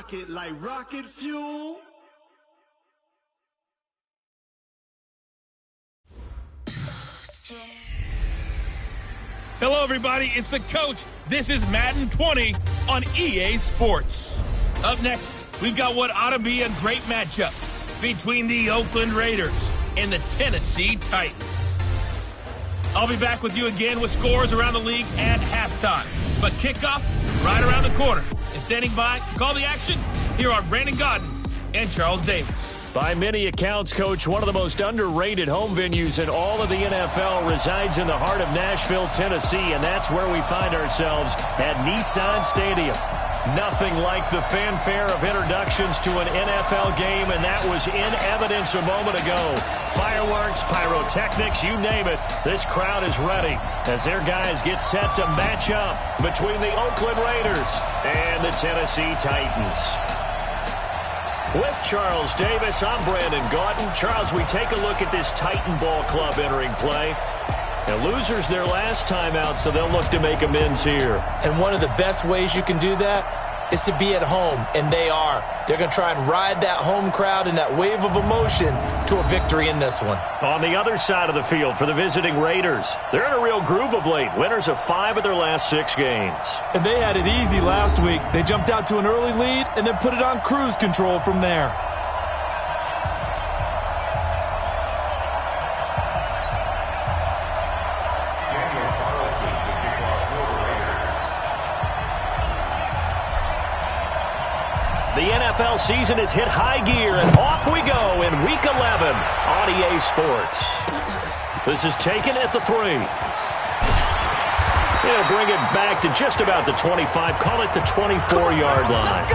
rocket like rocket fuel. Hello, everybody. It's the coach. This is Madden 20 on EA Sports. Up next, we've got what ought to be a great matchup between the Oakland Raiders and the Tennessee Titans. I'll be back with you again with scores around the league at halftime. But kickoff right around the corner. And standing by to call the action, here are Brandon Godden and Charles Davis. By many accounts, Coach, one of the most underrated home venues in all of the NFL resides in the heart of Nashville, Tennessee, and that's where we find ourselves at Nissan Stadium. Nothing like the fanfare of introductions to an NFL game, and that was in evidence a moment ago. Fireworks, pyrotechnics, you name it, this crowd is ready as their guys get set to match up between the Oakland Raiders and the Tennessee Titans. With Charles Davis, I'm Brandon Gaudin. Charles, we take a look at this Titan Ball Club entering play. The losers their last time out, so they'll look to make amends here. And one of the best ways you can do that is to be at home, and they are. They're going to try and ride that home crowd and that wave of emotion to a victory in this one. On the other side of the field for the visiting Raiders, they're in a real groove of late. Winners of 5 of their last 6 games. And they had it easy last week. They jumped out to an early lead and then put it on cruise control from there. The NFL season has hit high gear, and off we go in Week 11 on EA Sports. This is taken at the 3. He'll bring it back to just about the 25, call it the 24-yard line.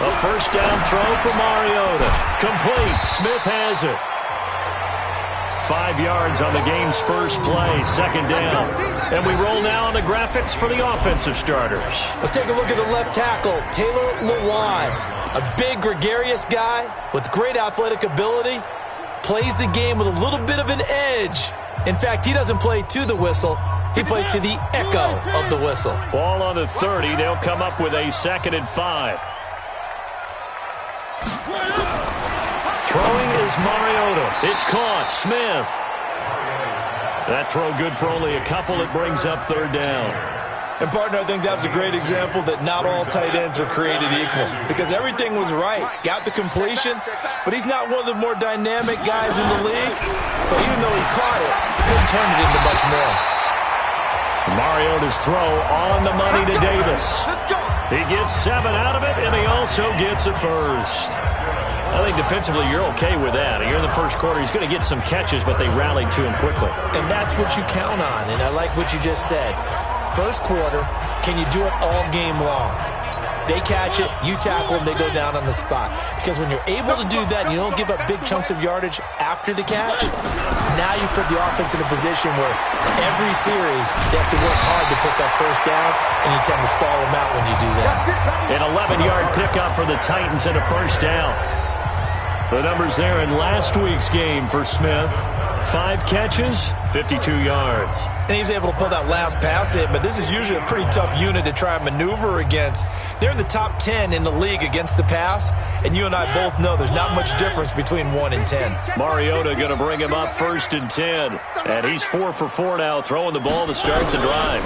A first down throw for Mariota. Complete. Smith has it. 5 yards on the game's first play. Second down. And we roll now on the graphics for the offensive starters. Let's take a look at the left tackle, Taylor Lewan. A big, gregarious guy with great athletic ability. Plays the game with a little bit of an edge. In fact, he doesn't play to the whistle. He plays to the echo of the whistle. Ball on the 30. They'll come up with a 2nd and 5. Throwing is Mariota. It's caught. Smith. That throw good for only a couple. It brings up 3rd down. And, partner, I think that's a great example that not all tight ends are created equal. Because everything was right. Got the completion, but he's not one of the more dynamic guys in the league. So even though he caught it, couldn't turn it into much more. Mariota's throw on the money to Davis. He gets 7 out of it, and he also gets a first. I think defensively you're okay with that. You're in the first quarter. He's going to get some catches, but they rallied to him quickly. And that's what you count on, and I like what you just said. First quarter, can you do it all game long? They catch it, you tackle them, they go down on the spot. Because when you're able to do that and you don't give up big chunks of yardage after the catch, now you put the offense in a position where every series they have to work hard to pick up first downs, and you tend to stall them out when you do that. An 11-yard pickup for the Titans and a first down. The numbers there in last week's game for Smith. 5 catches, 52 yards. And he's able to pull that last pass in, but this is usually a pretty tough unit to try and maneuver against. They're in the top 10 in the league against the pass, and you and I both know there's not much difference between 1 and 10. Mariota going to bring him up 1st and 10. And he's 4 for 4 now, throwing the ball to start the drive.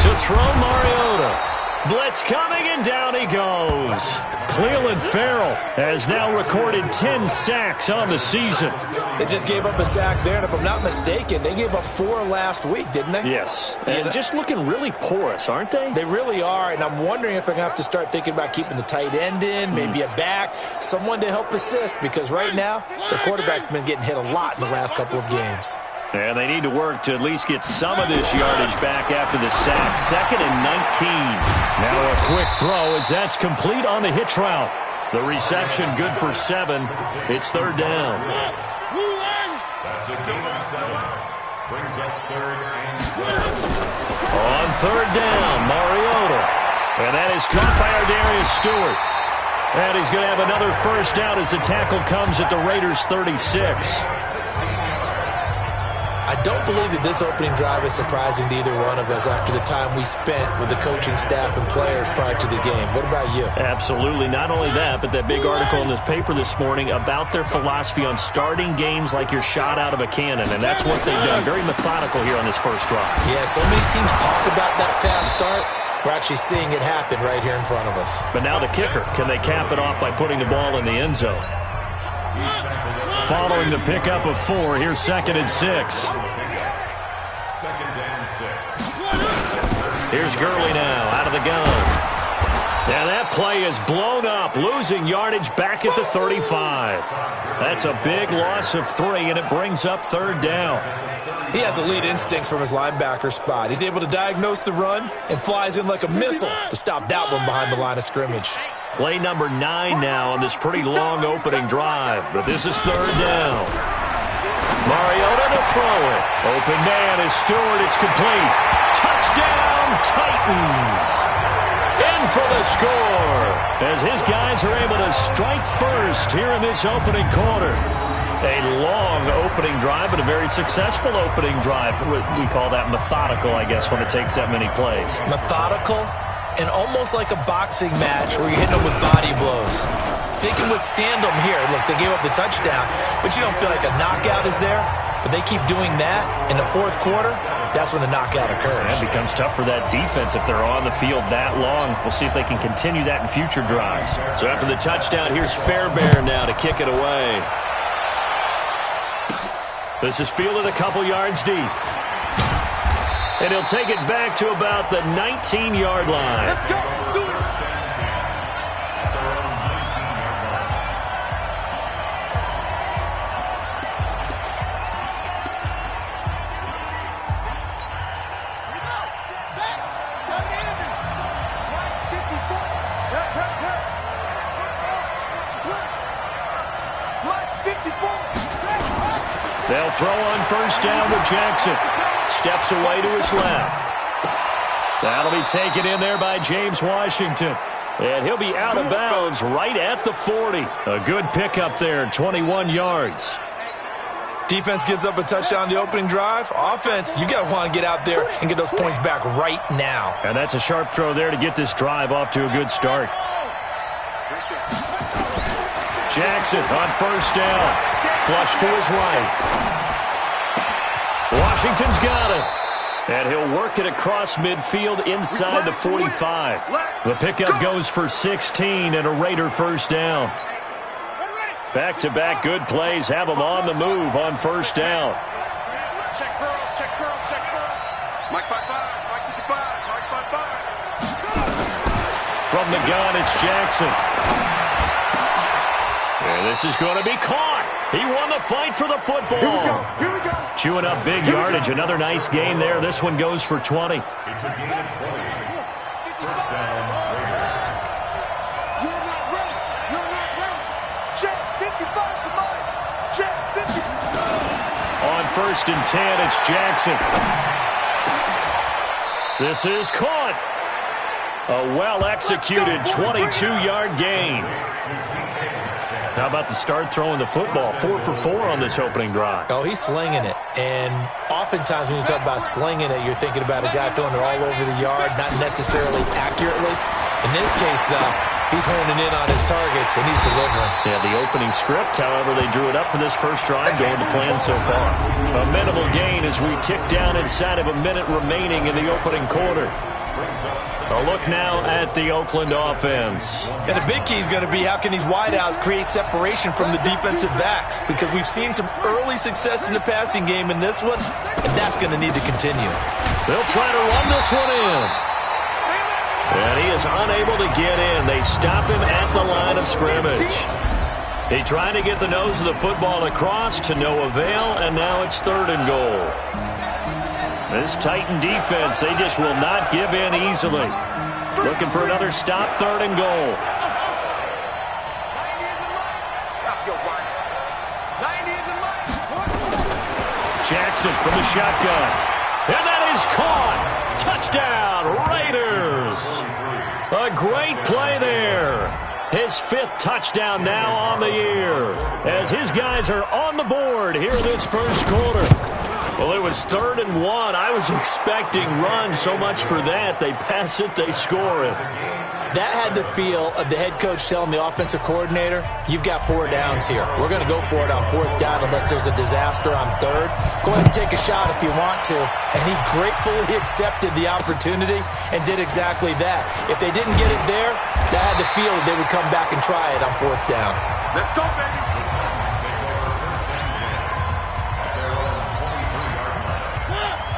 To throw Mariota. Blitz coming, and down he goes. Cleveland Farrell has now recorded 10 sacks on the season. They just gave up a sack there, and if I'm not mistaken, they gave up 4 last week, didn't they? Yes, and just looking really porous, aren't they? They really are, and I'm wondering if I'm going to have to start thinking about keeping the tight end in, maybe a back, someone to help assist, because right now, their quarterback's been getting hit a lot in the last couple of games. And they need to work to at least get some of this yardage back after the sack. 2nd and 19. Now a quick throw as that's complete on the hitch route. The reception good for 7. It's third down. That's a gain of 7. Brings up third and 12. On third down, Mariota. And that is caught by our Darius Stewart. And he's going to have another first down as the tackle comes at the Raiders' 36. I don't believe that this opening drive is surprising to either one of us after the time we spent with the coaching staff and players prior to the game. What about you? Absolutely. Not only that, but that big article in this paper this morning about their philosophy on starting games like you're shot out of a cannon, and that's what they've done. Very methodical here on this first drive. Yeah, so many teams talk about that fast start. We're actually seeing it happen right here in front of us. But now the kicker. Can they cap it off by putting the ball in the end zone? Following the pickup of 4, here's 2nd and 6. 2nd and 6. Here's Gurley now, out of the gun. And that play is blown up, losing yardage back at the 35. That's a big loss of 3, and it brings up third down. He has elite instincts from his linebacker spot. He's able to diagnose the run and flies in like a missile to stop that one behind the line of scrimmage. Play number 9 now on this pretty long opening drive, but this is third down. Mariota to throw it. Open man is Stewart. It's complete. Touchdown, Titans. In for the score as his guys are able to strike first here in this opening quarter. A long opening drive, but a very successful opening drive. We call that methodical, I guess, when it takes that many plays. Methodical and almost like a boxing match where you're hitting them with body blows. They can withstand them here. Look, they gave up the touchdown, but you don't feel like a knockout is there. But they keep doing that in the fourth quarter. That's when the knockout occurs. It becomes tough for that defense if they're on the field that long. We'll see if they can continue that in future drives. So after the touchdown, here's Fairbairn now to kick it away. This is fielded a couple yards deep. And he'll take it back to about the 19-yard line. Let's go. Do it. They'll throw on first down with Jackson. Steps away to his left. That'll be taken in there by James Washington. And he'll be out of bounds right at the 40. A good pickup there, 21 yards. Defense gives up a touchdown on the opening drive. Offense, you got to want to get out there and get those points back right now. And that's a sharp throw there to get this drive off to a good start. Jackson on first down. Flush to his right. Washington's got it. And he'll work it across midfield inside the 45. The pickup goes for 16 and a Raider first down. Back-to-back good plays have them on the move on first down. Check curls, check curls, check curls. Mike 55, Mike 55, Mike 55. From the gun, it's Jackson. And this is going to be caught. He won the fight for the football. Here we go, here we go. Chewing up big yardage. Another nice gain there. This one goes for 20. It's a gain of 20. First down, Raiders. You're not ready. You're not ready. Check 55 for Mike. Check 50. On first and 10, it's Jackson. This is caught. A well-executed 22-yard gain. How about the start throwing the football? 4 for 4 on this opening drive. Oh, he's slinging it. And oftentimes when you talk about slinging it, you're thinking about a guy throwing it all over the yard, not necessarily accurately. In this case, though, he's honing in on his targets, and he's delivering. Yeah, the opening script, however, they drew it up for this first drive, going to plan so far. A minimal gain as we tick down inside of a minute remaining in the opening quarter. A look now at the Oakland offense. And the big key is going to be how can these wideouts create separation from the defensive backs, because we've seen some early success in the passing game in this one, and that's going to need to continue. They'll try to run this one in. And he is unable to get in. They stop him at the line of scrimmage. He tried to get the nose of the football across to no avail, and now it's third and goal. This Titan defense, they just will not give in easily. Looking for another stop, third and goal. Jackson from the shotgun. And that is caught. Touchdown, Raiders. A great play there. His 5th touchdown now on the year as his guys are on the board here this first quarter. Well, it was 3rd and 1. I was expecting run, so much for that. They pass it, they score it. That had the feel of the head coach telling the offensive coordinator, you've got 4 downs here. We're going to go for it on 4th down unless there's a disaster on 3rd. Go ahead and take a shot if you want to. And he gratefully accepted the opportunity and did exactly that. If they didn't get it there, that had the feel that they would come back and try it on 4th down. Let's go, baby.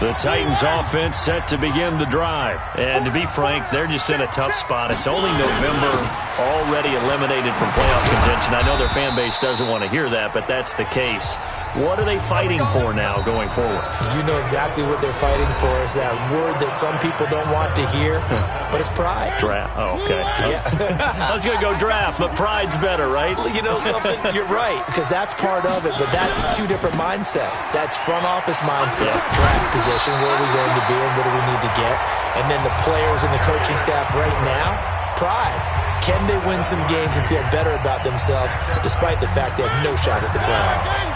The Titans offense set to begin the drive. And to be frank, they're just in a tough spot. It's only November, already eliminated from playoff contention. I know their fan base doesn't want to hear that, but that's the case. What are they fighting for now going forward? You know exactly what they're fighting for. Is that word that some people don't want to hear, but it's pride. Draft. Oh, okay. Yeah. I was going to go draft, but pride's better, right? You know something? You're right, because that's part of it, but that's 2 different mindsets. That's front office mindset, draft position, where are we going to be and what do we need to get? And then the players and the coaching staff right now, pride. Can they win some games and feel better about themselves despite the fact they have no shot at the playoffs?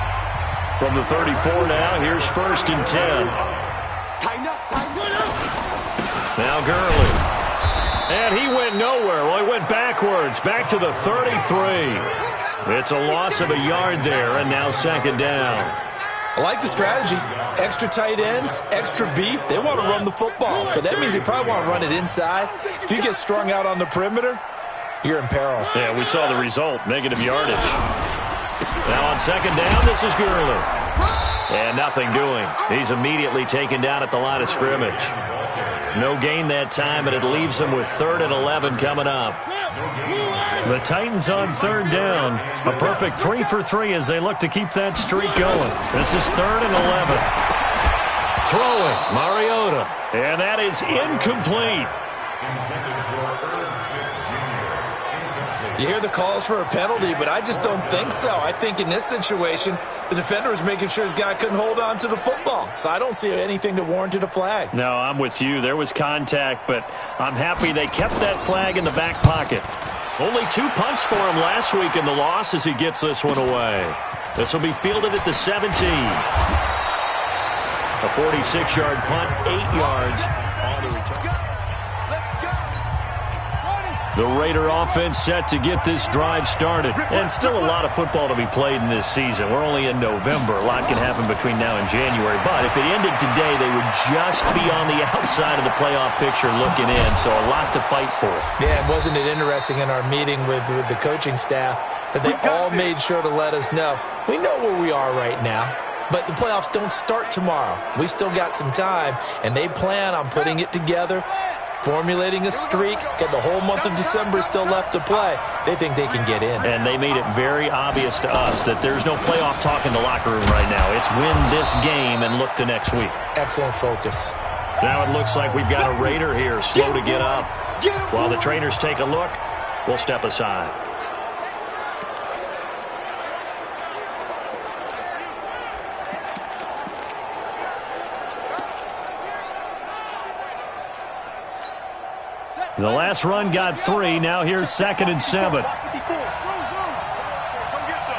From the 34 now, here's 1st and 10. Tighten up, tighten up. Now Gurley. And he went nowhere. Well, he went backwards, back to the 33. It's a loss of a yard there, and now 2nd down. I like the strategy. Extra tight ends, extra beef. They want to run the football, but that means they probably want to run it inside. If you get strung out on the perimeter, you're in peril. Yeah, we saw the result, negative yardage. Now on 2nd down, this is Gurley. And nothing doing. He's immediately taken down at the line of scrimmage. No gain that time, and it leaves him with 3rd and 11 coming up. The Titans on 3rd down. A perfect 3 for 3 as they look to keep that streak going. This is 3rd and 11. Throwing, Mariota. And that is incomplete. You hear the calls for a penalty, but I just don't think so. I think in this situation, the defender was making sure his guy couldn't hold on to the football. So I don't see anything that warranted a flag. No, I'm with you. There was contact, but I'm happy they kept that flag in the back pocket. Only 2 punts for him last week in the loss as he gets this one away. This will be fielded at the 17. A 46-yard punt, 8 yards on the return. The Raider offense set to get this drive started. And still a lot of football to be played in this season. We're only in November. A lot can happen between now and January. But if it ended today, they would just be on the outside of the playoff picture looking in. So a lot to fight for. Yeah, and wasn't it interesting in our meeting with the coaching staff that they all made sure to let us know, we know where we are right now, but the playoffs don't start tomorrow. We still got some time, and they plan on putting it together, formulating a streak, got the whole month of December still left to play. They think they can get in. And they made it very obvious to us that there's no playoff talk in the locker room right now. It's win this game and look to next week. Excellent focus. Now it looks like we've got a Raider here, slow to get up. While the trainers take a look, we'll step aside. The last run got 3. Now here's 2nd and 7. Come get some.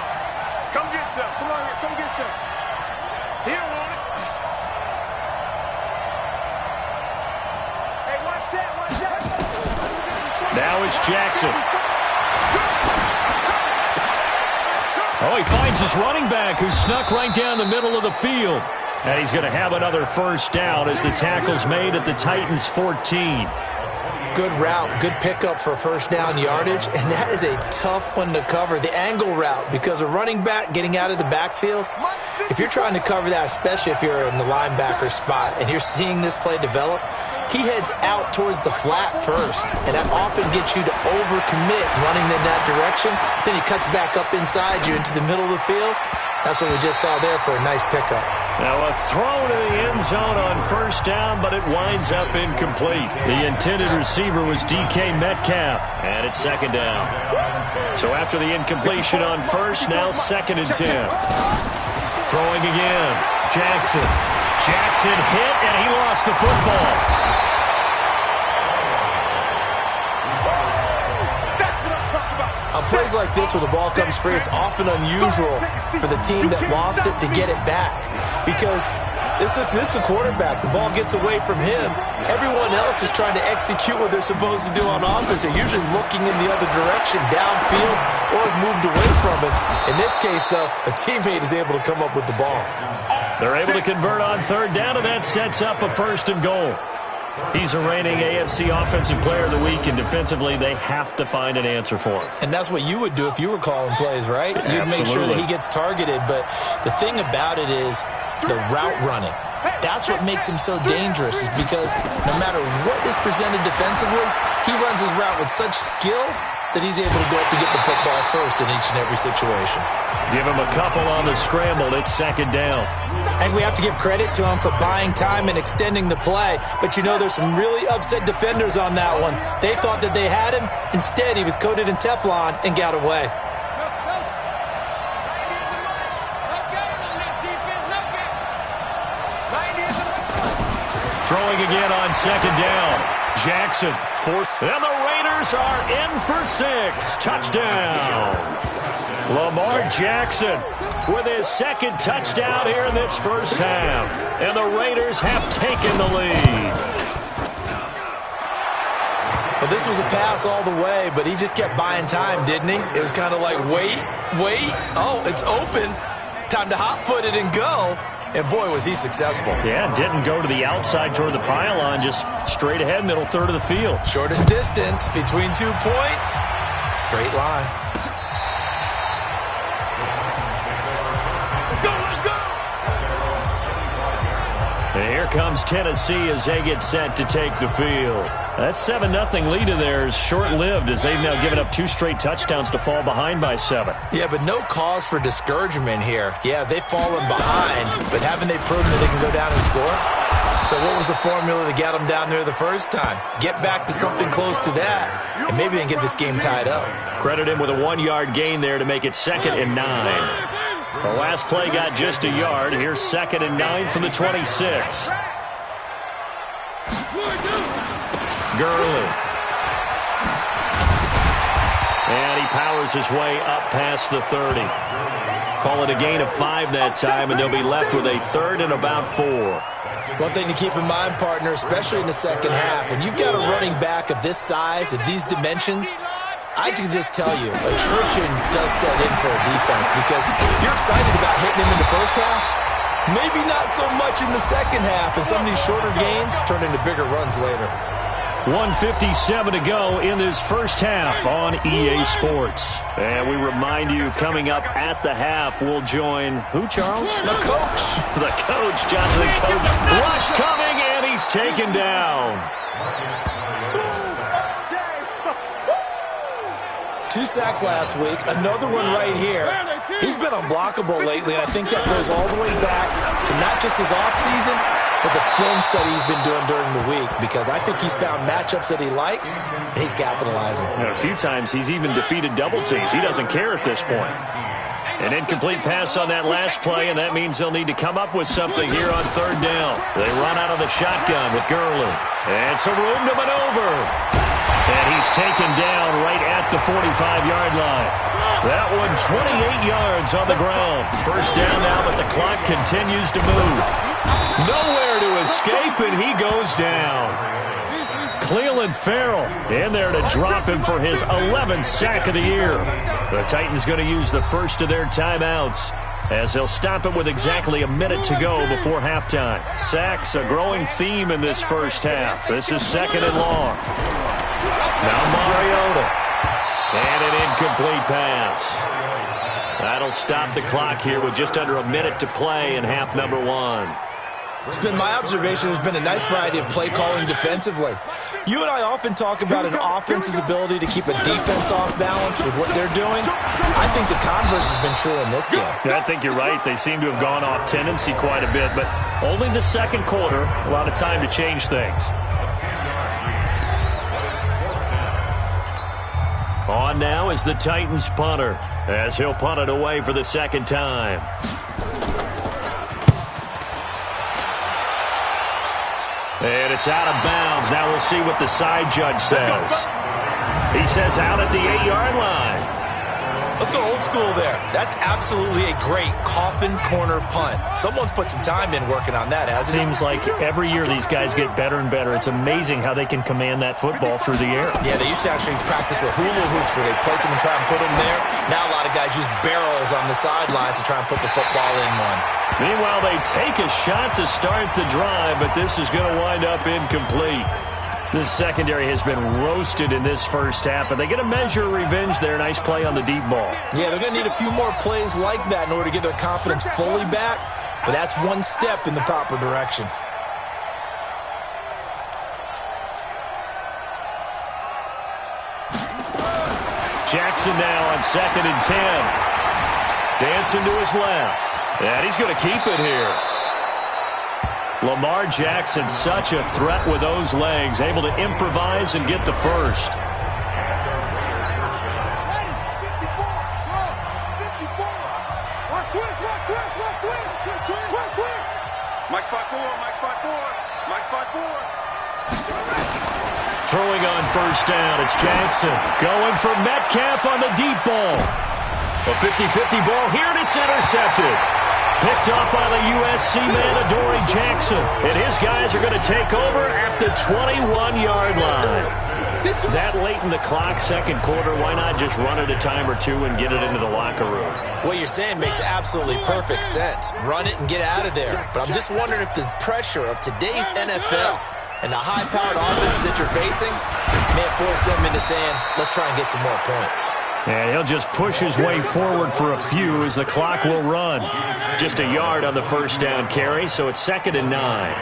Come get some. Come on here. Come get some. He don't want it. Hey, watch that. Watch that. Now it's Jackson. Oh, he finds his running back who snuck right down the middle of the field. And he's going to have another 1st down as the tackle's made at the Titans' 14. Good route, good pickup for 1st down yardage, and that is a tough one to cover, the angle route, because a running back getting out of the backfield, if you're trying to cover that, especially if you're in the linebacker spot and you're seeing this play develop, he heads out towards the flat first, and that often gets you to overcommit running in that direction. Then he cuts back up inside you into the middle of the field. That's what we just saw there for a nice pickup. Now a throw to the end zone on 1st down, but it winds up incomplete. The intended receiver was DK Metcalf, and it's 2nd down. So after the incompletion on 1st, now 2nd and 10. Throwing again. Jackson hit, and he lost the football. On plays like this where the ball comes free, it's often unusual for the team that lost it to get it back. Because this is the quarterback. The ball gets away from him. Everyone else is trying to execute what they're supposed to do on offense. They're usually looking in the other direction, downfield, or moved away from it. In this case, though, a teammate is able to come up with the ball. They're able to convert on third down, and that sets up a 1st and goal. He's a reigning AFC Offensive Player of the Week, and defensively, they have to find an answer for him. And that's what you would do if you were calling plays, right? You'd make sure that he gets targeted. But the thing about it is the route running. That's what makes him so dangerous, is because no matter what is presented defensively, he runs his route with such skill that he's able to go up and get the football first in each and every situation. Give him a couple on the scramble. It's 2nd down. And we have to give credit to him for buying time and extending the play. But, you know, there's some really upset defenders on that one. They thought that they had him. Instead, he was coated in Teflon and got away. Throwing again on 2nd down. Jackson, 4th. And the Raiders are in for 6. Touchdown. Lamar Jackson with his 2nd touchdown here in this first half. And the Raiders have taken the lead. Well, this was a pass all the way, but he just kept buying time, didn't he? It was kind of like, wait. Oh, it's open. Time to hot-foot it and go. And, boy, was he successful. Yeah, didn't go to the outside toward the pylon, just straight ahead, middle third of the field. Shortest distance between 2 points. Straight line. And here comes Tennessee as they get set to take the field. That 7-0 lead of theirs short-lived as they've now given up 2 straight touchdowns to fall behind by 7. Yeah, but no cause for discouragement here. Yeah, they've fallen behind, but haven't they proven that they can go down and score? So what was the formula that got them down there the first time? Get back to something close to that, and maybe they can get this game tied up. Credit him with a 1-yard gain there to make it 2nd and 9. The last play got just a yard. Here's 2nd and 9 from the 26. Gurley. And he powers his way up past the 30. Call it a gain of 5 that time, and they'll be left with a 3rd and about 4. One thing to keep in mind, partner, especially in the second half, when you've got a running back of this size, of these dimensions, I can just tell you, attrition does set in for a defense because you're excited about hitting him in the first half. Maybe not so much in the second half, and some of these shorter gains turn into bigger runs later. 1:57 to go in this first half on EA Sports. And we remind you, coming up at the half, we'll join who, Charles? The coach. The coach, Jonathan Coach. Rush coming, and he's taken down. 2 sacks last week, another one right here. He's been unblockable lately, and I think that goes all the way back to not just his offseason, but the film study he's been doing during the week, because I think he's found matchups that he likes, and he's capitalizing. A few times he's even defeated double teams. He doesn't care at this point. An incomplete pass on that last play, and that means they'll need to come up with something here on 3rd down. They run out of the shotgun with Gurley. And some room to maneuver. And he's taken down right at the 45-yard line. That one 28 yards on the ground. First down now, but the clock continues to move. Nowhere to escape, and he goes down. Cleveland Farrell in there to drop him for his 11th sack of the year. The Titans going to use the first of their timeouts as they'll stop it with exactly a minute to go before halftime. Sacks, a growing theme in this first half. This is 2nd and long. Now Mariota. And an incomplete pass. That'll stop the clock here with just under a minute to play in half number 1. It's been my observation there's been a nice variety of play calling defensively. You and I often talk about an offense's ability to keep a defense off balance with what they're doing. I think the converse has been true in this game. Yeah, I think you're right. They seem to have gone off tendency quite a bit, but only the second quarter, a lot of time to change things. On now is the Titans punter, as he'll punt it away for the second time. And it's out of bounds. Now we'll see what the side judge says. He says out at the 8-yard line. Let's go old school there. That's absolutely a great coffin corner punt. Someone's put some time in working on that, hasn't it? Seems like every year these guys get better and better. It's amazing how they can command that football through the air. Yeah, they used to actually practice with hula hoops where they place them and try and put them there. Now a lot of guys use barrels on the sidelines to try and put the football in one. Meanwhile, they take a shot to start the drive, but this is going to wind up incomplete. This secondary has been roasted in this first half, but they get a measure of revenge there. Nice play on the deep ball. Yeah, they're going to need a few more plays like that in order to get their confidence fully back, but that's one step in the proper direction. Jackson now on 2nd and 10. Dancing to his left. And he's going to keep it here. Lamar Jackson, such a threat with those legs, able to improvise and get the first. Throwing on first down, it's Jackson. Going for Metcalf on the deep ball. A 50-50 ball here, and it's intercepted. Picked up by the USC man, Adoree Jackson. And his guys are going to take over at the 21-yard line. That late in the clock, second quarter, why not just run it a time or two and get it into the locker room? What you're saying makes absolutely perfect sense. Run it and get out of there. But I'm just wondering if the pressure of today's NFL and the high-powered offenses that you're facing may force them into saying, let's try and get some more points. And he'll just push his way forward for a few as the clock will run. Just a yard on the first down carry, so it's 2nd and 9.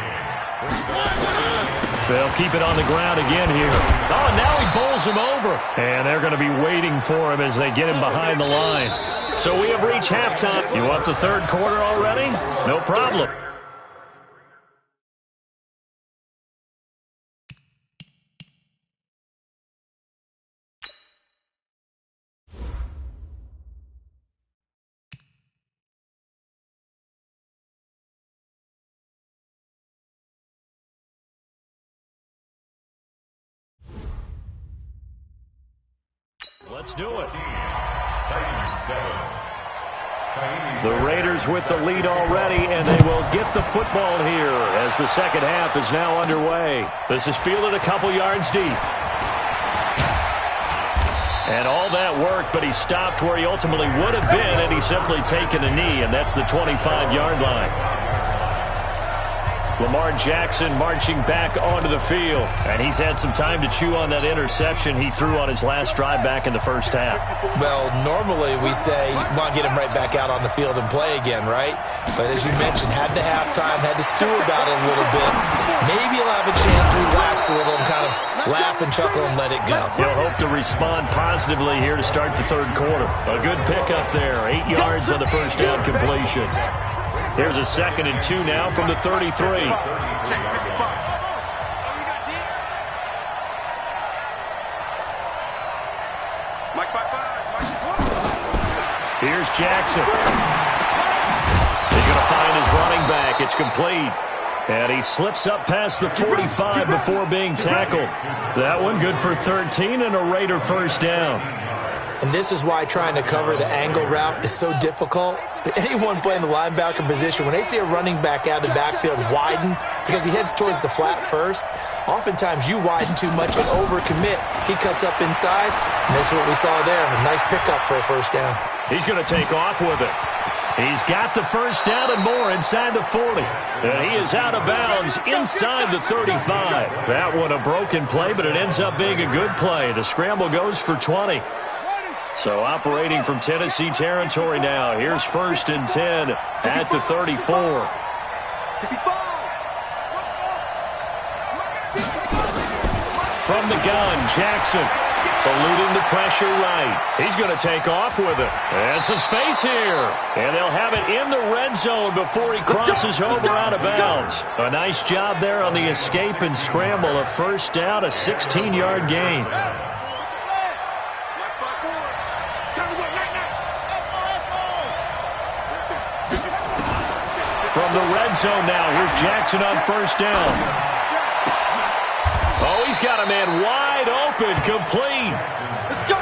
They'll keep it on the ground again here. Oh, and now he bowls him over. And they're going to be waiting for him as they get him behind the line. So we have reached halftime. You want the third quarter already? No problem. Let's do it. The Raiders with the lead already, and they will get the football here as the second half is now underway. This is fielded a couple yards deep. And all that work, but he stopped where he ultimately would have been, and he's simply taken a knee, and that's the 25-yard line. Lamar Jackson marching back onto the field. And he's had some time to chew on that interception he threw on his last drive back in the first half. Well, normally we say, you want to get him right back out on the field and play again, right? But as you mentioned, had the halftime, had to stew about it a little bit. Maybe he'll have a chance to relax a little and kind of laugh and chuckle and let it go. He'll hope to respond positively here to start the third quarter. A good pickup there. 8 yards on the first down completion. Here's a 2nd and 2 now from the 33. Here's Jackson. He's going to find his running back. It's complete. And he slips up past the 45 before being tackled. That one good for 13 and a Raider first down. And this is why trying to cover the angle route is so difficult. Anyone playing the linebacker position, when they see a running back out of the backfield widen because he heads towards the flat first, oftentimes you widen too much and overcommit. He cuts up inside, and this is what we saw there. A nice pickup for a first down. He's going to take off with it. He's got the first down and more inside the 40. And he is out of bounds inside the 35. That one a broken play, but it ends up being a good play. The scramble goes for 20. So operating from Tennessee territory now. Here's 1st and 10 at the 34. From the gun, Jackson eluding the pressure right. He's going to take off with it. And some space here. And they'll have it in the red zone before he crosses over out of bounds. A nice job there on the escape and scramble. A first down, a 16-yard gain. From the red zone now, here's Jackson on first down. He's got a man wide open, complete.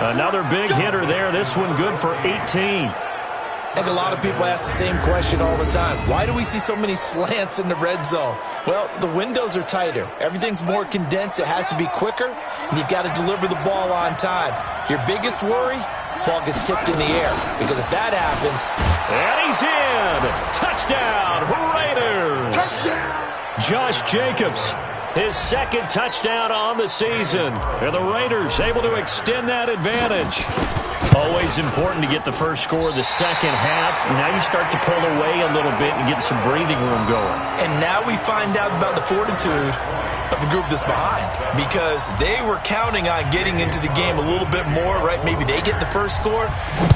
Another big hitter there. This one good for 18. I think a lot of people ask the same question all the time. Why do we see so many slants in the red zone? Well, the windows are tighter. Everything's more condensed. It has to be quicker, and you've got to deliver the ball on time. Your biggest worry? Ball gets tipped in the air, because if that happens... And he's in! Touchdown, Raiders! Touchdown! Josh Jacobs, his second touchdown on the season. And the Raiders able to extend that advantage. Always important to get the first score of the second half. Now you start to pull away a little bit and get some breathing room going. And now we find out about the fortitude of a group that's behind, because they were counting on getting into the game a little bit more, right? Maybe they get the first score.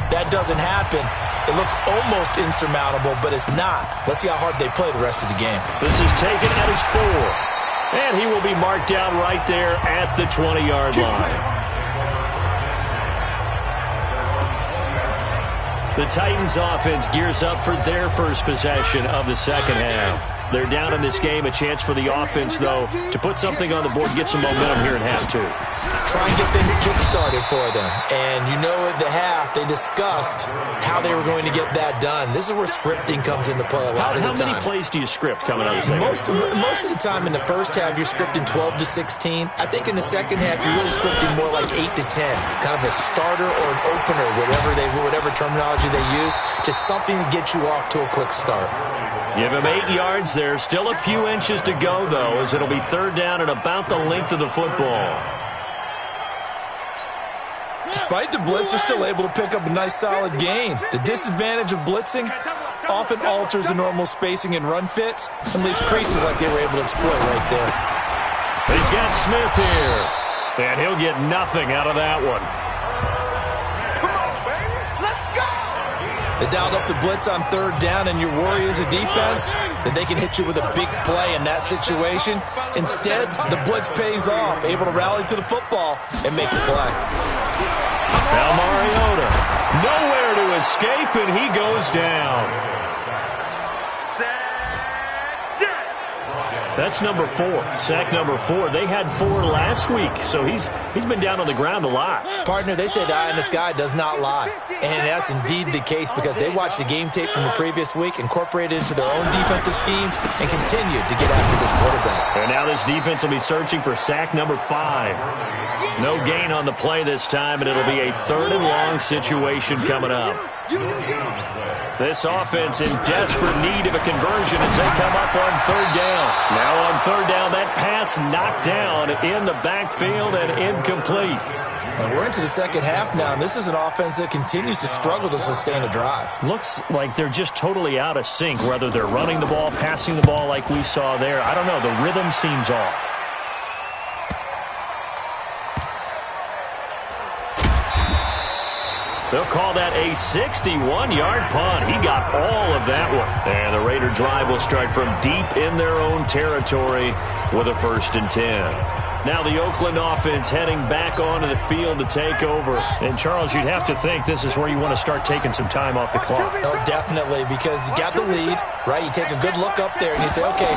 That doesn't happen. It looks almost insurmountable, but it's not. Let's see how hard they play the rest of the game. This is taken at his 4. And he will be marked down right there at the 20-yard line. The Titans offense gears up for their first possession of the second half. They're down in this game. A chance for the offense, though, to put something on the board, get some momentum here in half 2. Try and get things kick-started for them. And you know at the half, they discussed how they were going to get that done. This is where scripting comes into play a lot of the time. How many plays do you script coming out of the second? Most of the time in the first half, you're scripting 12 to 16. I think in the second half, you're really scripting more like 8 to 10. Kind of a starter or an opener, whatever terminology they use. Just something to get you off to a quick start. Give him 8 yards there. Still a few inches to go, though, as it'll be third down and about the length of the football. Despite the blitz, they're still able to pick up a nice, solid gain. The disadvantage of blitzing often alters the normal spacing and run fits and leaves creases like they were able to exploit right there. He's got Smith here, and he'll get nothing out of that one. They dialed up the blitz on third down, and your worry as a defense that they can hit you with a big play in that situation. Instead, the blitz pays off, able to rally to the football and make the play. Now Mariota, nowhere to escape, and he goes down. That's number 4, sack number 4. They had 4 last week, so he's been down on the ground a lot. Partner, they say the eye in the sky does not lie. And that's indeed the case, because they watched the game tape from the previous week, incorporated it into their own defensive scheme, and continued to get after this quarterback. And now this defense will be searching for sack number 5. No gain on the play this time, and it'll be a third and long situation coming up. This offense in desperate need of a conversion as they come up on third down. Now on third down, that pass knocked down in the backfield and incomplete. And we're into the second half now, and this is an offense that continues to struggle to sustain a drive. Looks like they're just totally out of sync, whether they're running the ball, passing the ball like we saw there. I don't know. The rhythm seems off. They'll call that a 61-yard punt. He got all of that one. And the Raider drive will start from deep in their own territory with a 1st and 10. Now the Oakland offense heading back onto the field to take over. And, Charles, you'd have to think this is where you want to start taking some time off the clock. Oh, definitely, because you got the lead, right? You take a good look up there and you say, okay,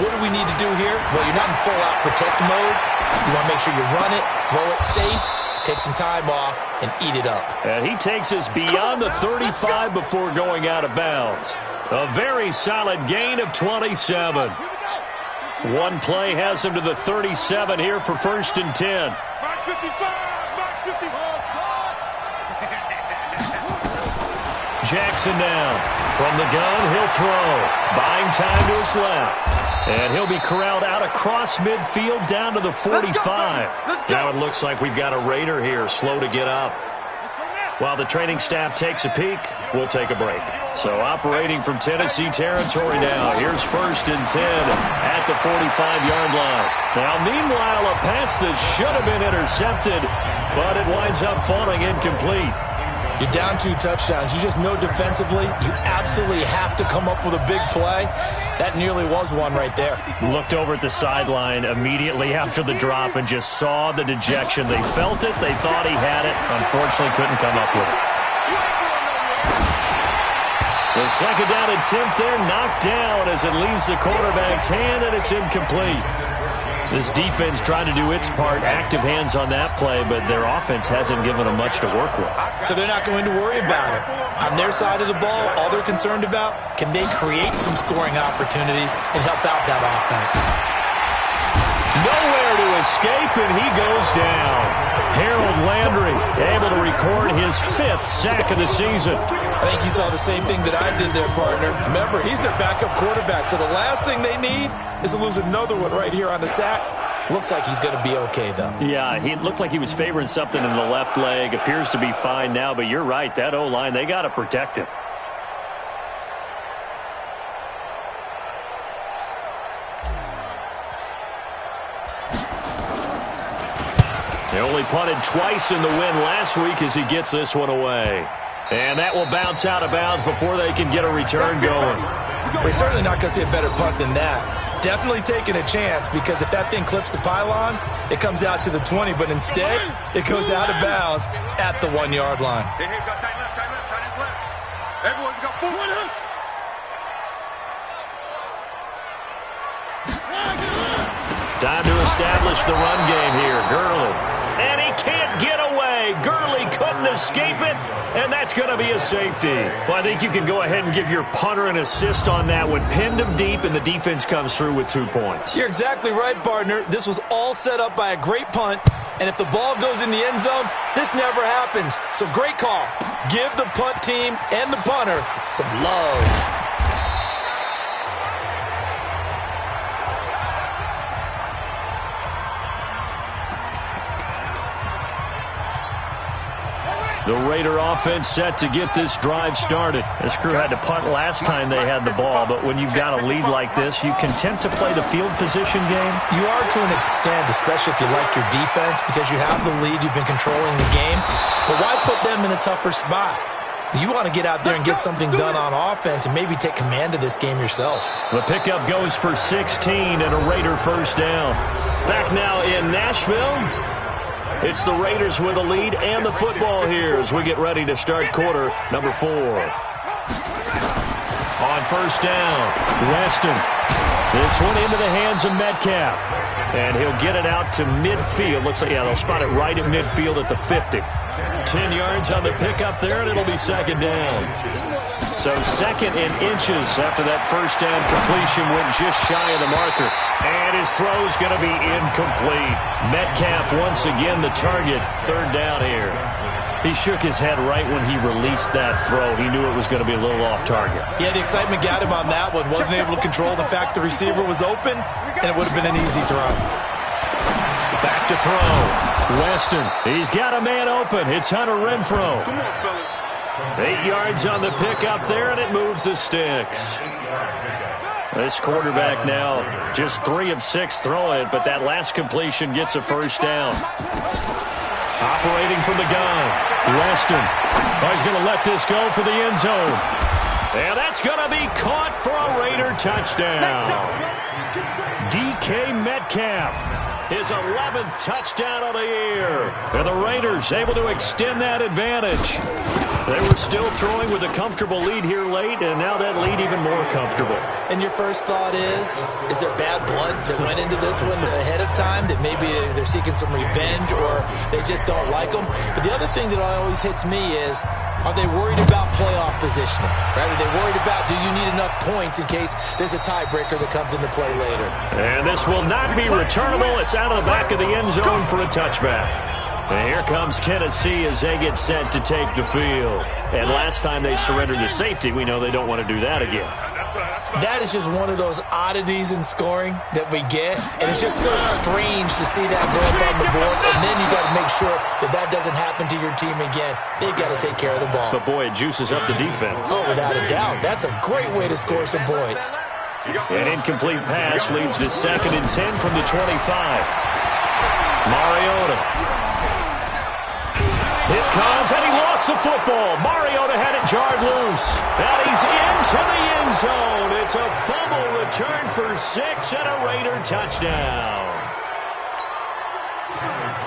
what do we need to do here? Well, you're not in full-out protect mode. You want to make sure you run it, throw it safe, take some time off, and eat it up. And he takes us beyond the 35 before going out of bounds. A very solid gain of 27. One play has him to the 37 here for 1st and 10. Jackson now. From the gun, he'll throw. Buying time to his left. And he'll be corralled out across midfield down to the 45. Now it looks like we've got a Raider here, slow to get up. While the training staff takes a peek, we'll take a break. So operating from Tennessee territory now. Here's 1st and 10 at the 45-yard line. Now, meanwhile, a pass that should have been intercepted, but it winds up falling incomplete. You're down 2 touchdowns. You just know defensively you absolutely have to come up with a big play. That nearly was one right there. Looked over at the sideline immediately after the drop and just saw the dejection. They felt it. They thought he had it. Unfortunately, couldn't come up with it. The second down attempt there knocked down as it leaves the quarterback's hand, and it's incomplete. This defense tried to do its part, active hands on that play, but their offense hasn't given them much to work with. So they're not going to worry about it. On their side of the ball, all they're concerned about, can they create some scoring opportunities and help out that offense? Nowhere to escape, and he goes down. Harold Landry able to record his 5th sack of the season. I think you saw the same thing that I did there, partner. Remember, he's their backup quarterback, so the last thing they need is to lose another one right here on the sack. Looks like he's going to be okay, though. Yeah, he looked like he was favoring something in the left leg. Appears to be fine now, but you're right. That O-line, they got to protect him. They only punted twice in the win last week as he gets this one away. And that will bounce out of bounds before they can get a return going. We're certainly not going to see a better punt than that. Definitely taking a chance, because if that thing clips the pylon, it comes out to the 20, but instead, it goes out of bounds at the 1-yard line. Hey, got tight left. Everyone's got full. Time to establish the run game here. Gurley. And he can't get away. Gurley couldn't escape it, and that's going to be a safety. Well, I think you can go ahead and give your punter an assist on that one. Pinned him deep, and the defense comes through with 2 points. You're exactly right, partner. This was all set up by a great punt, and if the ball goes in the end zone, this never happens. So great call. Give the punt team and the punter some love. The Raider offense set to get this drive started. This crew had to punt last time they had the ball, but when you've got a lead like this, you content to play the field position game? You are to an extent, especially if you like your defense, because you have the lead, you've been controlling the game. But why put them in a tougher spot? You want to get out there and get something done on offense and maybe take command of this game yourself. The pickup goes for 16 and a Raider first down. Back now in Nashville. It's the Raiders with a lead and the football here as we get ready to start quarter number 4. On first down, Weston. This one into the hands of Metcalf. And he'll get it out to midfield. Looks like, yeah, they'll spot it right at midfield at the 50. 10 yards on the pickup there, and it'll be second down. So second in inches after that first down completion went just shy of the marker. And his throw's going to be incomplete. Metcalf once again the target. Third down here. He shook his head right when he released that throw. He knew it was going to be a little off target. Yeah, the excitement got him on that one. Wasn't able to control the fact the receiver was open, and it would have been an easy throw. Back to throw. Weston. He's got a man open. It's Hunter Renfrow. 8 yards on the pickup there, and it moves the sticks. This quarterback now just 3 of 6 throwing it, but that last completion gets a first down. Operating from the gun, Weston. Oh, he's going to let this go for the end zone. And that's going to be caught for a Raider touchdown. DK Metcalf, his 11th touchdown of the year. And the Raiders able to extend that advantage. They were still throwing with a comfortable lead here late, and now that lead even more comfortable. And your first thought is there bad blood that went into this one ahead of time, that maybe they're seeking some revenge or they just don't like them? But the other thing that always hits me is, are they worried about playoff positioning? Right? Are they worried about, do you need enough points in case there's a tiebreaker that comes into play later? And this will not be returnable. It's out of the back of the end zone for a touchback. And here comes Tennessee as they get set to take the field. And last time they surrendered the safety, we know they don't want to do that again. That is just one of those oddities in scoring that we get. And it's just so strange to see that go up on the board. And then you got to make sure that that doesn't happen to your team again. They've got to take care of the ball. But, boy, it juices up the defense. Oh, without a doubt. That's a great way to score some points. An incomplete pass leads to 2nd and 10 from the 25. Mariota. It comes, and he lost the football. Mariota had it jarred loose. And he's into the end zone. It's a fumble return for 6 and a Raider touchdown.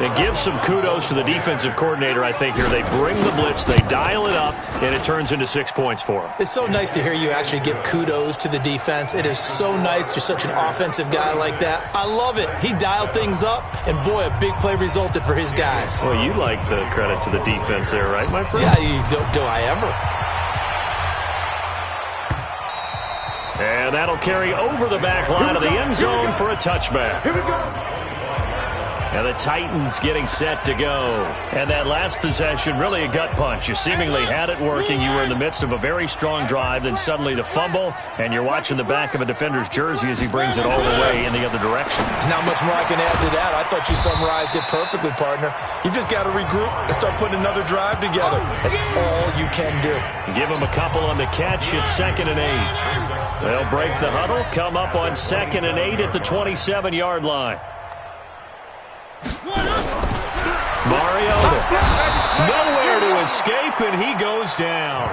And give some kudos to the defensive coordinator, I think, here. They bring the blitz, they dial it up, and it turns into 6 points for them. It's so nice to hear you actually give kudos to the defense. It is so nice. You're such an offensive guy like that. I love it. He dialed things up, and boy, a big play resulted for his guys. Well, you like the credit to the defense there, right, my friend? Yeah, do I ever? And that'll carry over the back line of the end zone for a touchback. Here we go. And the Titans getting set to go. And that last possession, really a gut punch. You seemingly had it working. You were in the midst of a very strong drive. Then suddenly the fumble, and you're watching the back of a defender's jersey as he brings it all the way in the other direction. There's not much more I can add to that. I thought you summarized it perfectly, partner. You just got to regroup and start putting another drive together. That's all you can do. Give him a couple on the catch. It's 2nd and 8. They'll break the huddle, come up on 2nd and 8 at the 27-yard line. Mariota, nowhere to escape, and he goes down.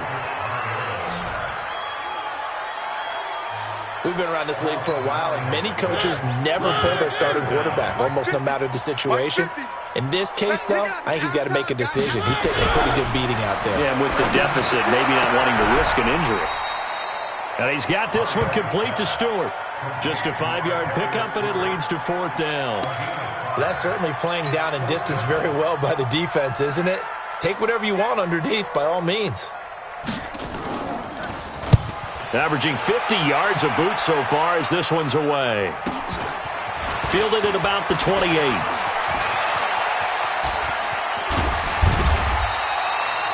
We've been around this league for a while, and many coaches never pull their starting quarterback, almost no matter the situation. In this case, though, I think he's got to make a decision. He's taking a pretty good beating out there. Yeah, and with the deficit, maybe not wanting to risk an injury. And he's got this one complete to Stewart. Just a 5-yard pickup, and it leads to 4th down. That's certainly playing down in distance very well by the defense, isn't it? Take whatever you want underneath, by all means. Averaging 50 yards a boot so far as this one's away. Fielded at about the 28.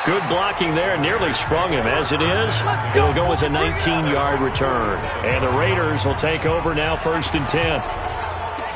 Good blocking there, nearly sprung him. As it is, it'll go as a 19-yard return. And the Raiders will take over now 1st and 10.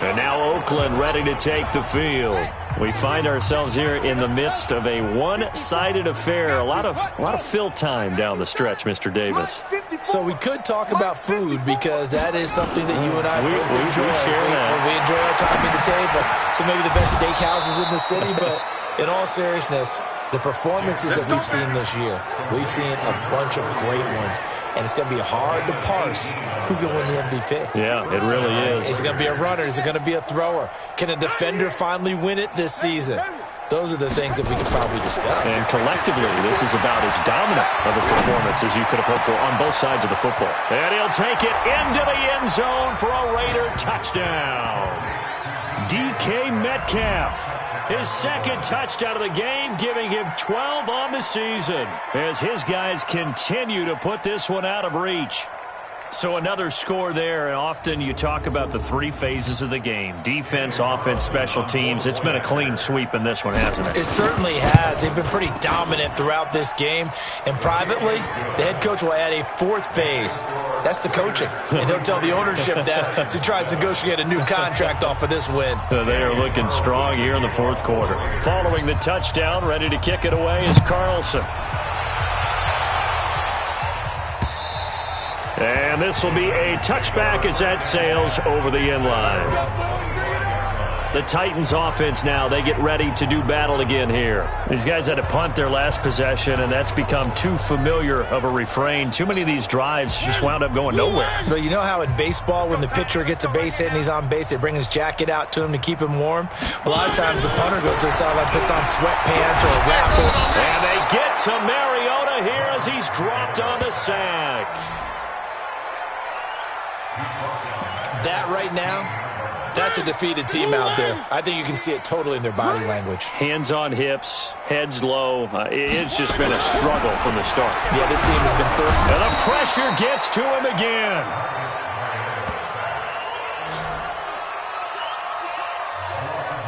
And now Oakland ready to take the field. We find ourselves here in the midst of a one-sided affair. A lot of fill time down the stretch, Mr. Davis. So we could talk about food because that is something that you and I enjoy. We share that. We enjoy our time at the table. So maybe the best steakhouses in the city, but in all seriousness, the performances that we've seen this year, we've seen a bunch of great ones. And it's going to be hard to parse who's going to win the MVP. Yeah, it really is. Is it going to be a runner? Is it going to be a thrower? Can a defender finally win it this season? Those are the things that we could probably discuss. And collectively, this is about as dominant of a performance as you could have hoped for on both sides of the football. And he'll take it into the end zone for a Raider touchdown. DK Metcalf. His 2nd touchdown of the game, giving him 12 on the season as his guys continue to put this one out of reach. So another score there, and often you talk about the 3 phases of the game. Defense, offense, special teams. It's been a clean sweep in this one, hasn't it? It certainly has. They've been pretty dominant throughout this game. And privately, the head coach will add a 4th phase. That's the coaching. And he'll tell the ownership that as he tries to negotiate a new contract off of this win. They are looking strong here in the 4th quarter. Following the touchdown, ready to kick it away is Carlson. And this will be a touchback as that sails over the end line. The Titans offense now, they get ready to do battle again here. These guys had to punt their last possession, and that's become too familiar of a refrain. Too many of these drives just wound up going nowhere. But you know how in baseball, when the pitcher gets a base hit and he's on base, they bring his jacket out to him to keep him warm? A lot of times the punter goes to the sideline, puts on sweatpants or a raffle. And they get to Mariota here as he's dropped on the sack. That right now, that's a defeated team out there. I think you can see it totally in their body language. Hands on hips, heads low. It's just been a struggle from the start. Yeah, this team has been third. And the pressure gets to him again.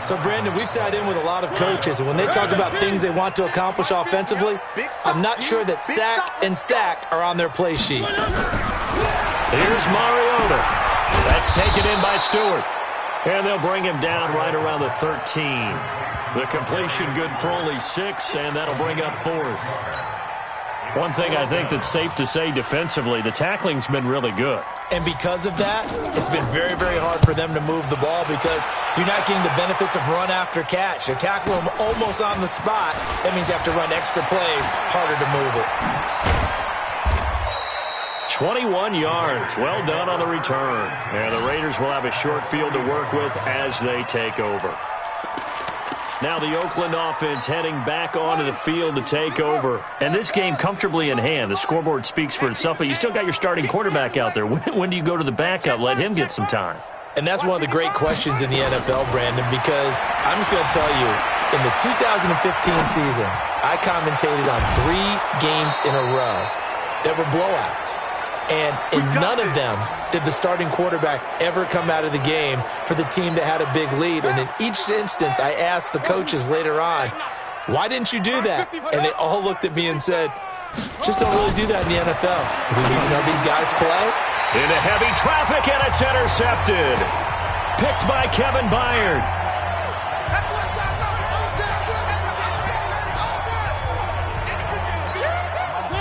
So, Brandon, we've sat in with a lot of coaches, and when they talk about things they want to accomplish offensively, I'm not sure that sack and sack are on their play sheet. Here's Mariota. That's taken in by Stewart. And they'll bring him down right around the 13. The completion good for only 6, and that'll bring up 4th. One thing I think that's safe to say defensively, the tackling's been really good. And because of that, it's been very, very hard for them to move the ball because you're not getting the benefits of run after catch. They're tackling them almost on the spot. That means you have to run extra plays, harder to move it. 21 yards. Well done on the return. And the Raiders will have a short field to work with as they take over. Now the Oakland offense heading back onto the field to take over. And this game comfortably in hand. The scoreboard speaks for itself, but you still got your starting quarterback out there. When do you go to the backup? Let him get some time. And that's one of the great questions in the NFL, Brandon, because I'm just going to tell you, in the 2015 season, I commentated on 3 games in a row that were blowouts. And in none of them did the starting quarterback ever come out of the game for the team that had a big lead. And in each instance, I asked the coaches later on, why didn't you do that? And they all looked at me and said, just don't really do that in the NFL. You know, these guys play. Into heavy traffic, and it's intercepted. Picked by Kevin Byard.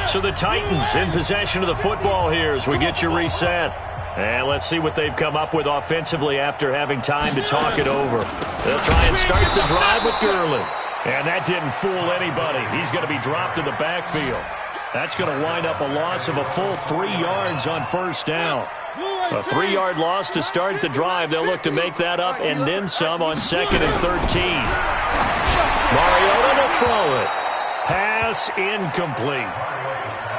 So the Titans in possession of the football here as we get you reset. And let's see what they've come up with offensively after having time to talk it over. They'll try and start the drive with Gurley. And that didn't fool anybody. He's going to be dropped in the backfield. That's going to wind up a loss of a full 3 yards on first down. A 3-yard loss to start the drive. They'll look to make that up and then some on 2nd and 13. Mariota to throw it. Pass incomplete.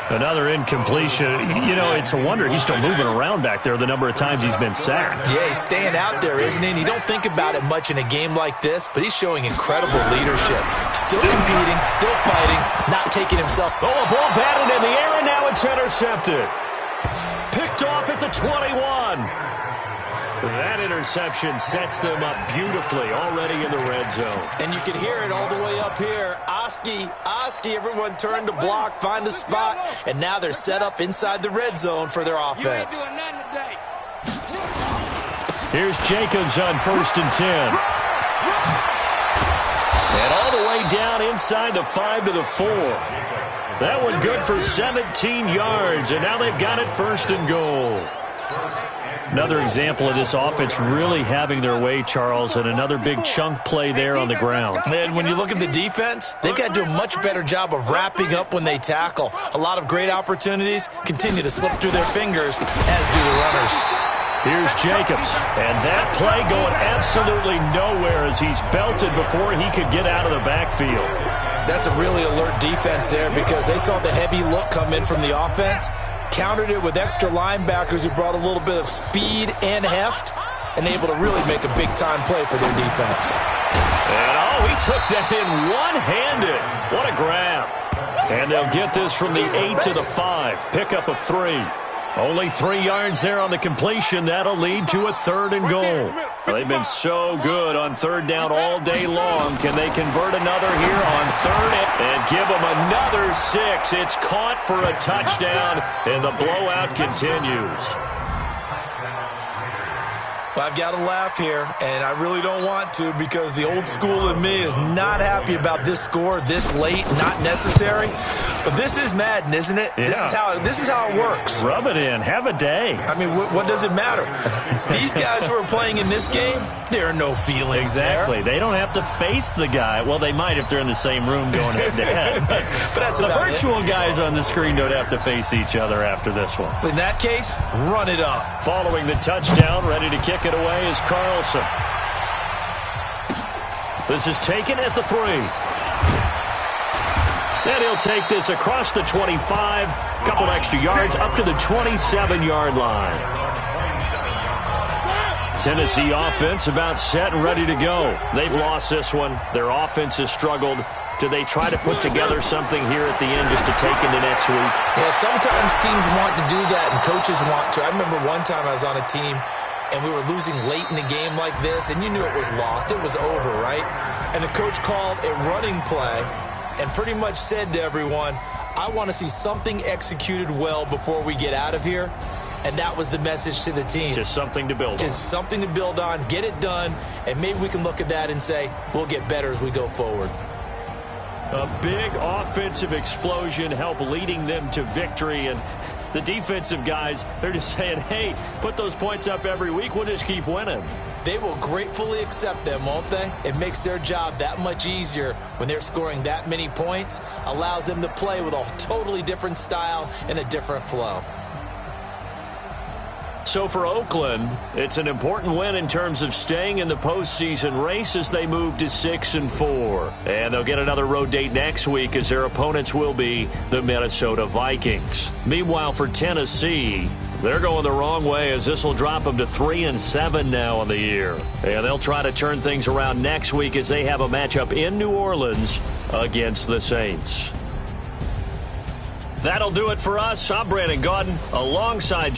Another incompletion. You know, it's a wonder he's still moving around back there the number of times he's been sacked. Yeah, he's staying out there, isn't he? And you don't think about it much in a game like this, but he's showing incredible leadership. Still competing, still fighting, not taking himself. Oh, a ball batted in the air, and now it's intercepted. Picked off at the 21. That interception sets them up beautifully already in the red zone. And you can hear it all the way up here. Oski, everyone turned to block, find a spot, and now they're set up inside the red zone for their offense. Here's Jacobs on 1st and 10. And all the way down inside the 5 to the 4. That one good for 17 yards, and now they've got it 1st and goal. Another example of this offense really having their way, Charles, and another big chunk play there on the ground. And when you look at the defense, they've got to do a much better job of wrapping up when they tackle. A lot of great opportunities continue to slip through their fingers, as do the runners. Here's Jacobs, and that play going absolutely nowhere as he's belted before he could get out of the backfield. That's a really alert defense there because they saw the heavy look come in from the offense, countered it with extra linebackers who brought a little bit of speed and heft, and able to really make a big-time play for their defense. And, he took that in one-handed. What a grab. And they'll get this from the 8 to the 5. Pickup of 3. Only 3 yards there on the completion. That'll lead to a 3rd and goal. They've been so good on 3rd down all day long. Can they convert another here on 3rd and give them another 6? It's caught for a touchdown, and the blowout continues. Well, I've got to laugh here, and I really don't want to because the old school in me is not happy about this score this late, not necessary. But this is Madden, isn't it? Yeah. This is how it works. Rub it in. Have a day. I mean, what does it matter? These guys who are playing in this game, there are no feelings Exactly. there. They don't have to face the guy. Well, they might if they're in the same room going head-to-head. But that's the about virtual it. guys on the screen don't have to face each other after this one. In that case, run it up. Following the touchdown, ready to kick it away is Carlson. This is taken at the 3. And he'll take this across the 25, couple extra yards up to the 27-yard line. Tennessee offense about set and ready to go. They've lost this one. Their offense has struggled. Do they try to put together something here at the end just to take into next week? Yeah, sometimes teams want to do that and coaches want to. I remember one time I was on a team and we were losing late in the game like this, and you knew it was lost. It was over, right? And the coach called a running play and pretty much said to everyone, I want to see something executed well before we get out of here. And that was the message to the team. Just something to build on. Just something to build on, get it done, and maybe we can look at that and say, we'll get better as we go forward. A big offensive explosion helped leading them to victory, and the defensive guys, they're just saying, hey, put those points up every week, we'll just keep winning. They will gratefully accept them, won't they? It makes their job that much easier when they're scoring that many points, allows them to play with a totally different style and a different flow. So for Oakland, it's an important win in terms of staying in the postseason race as they move to 6-4. And they'll get another road date next week as their opponents will be the Minnesota Vikings. Meanwhile, for Tennessee, they're going the wrong way as this will drop them to 3-7 now on the year. And they'll try to turn things around next week as they have a matchup in New Orleans against the Saints. That'll do it for us. I'm Brandon Gaudin alongside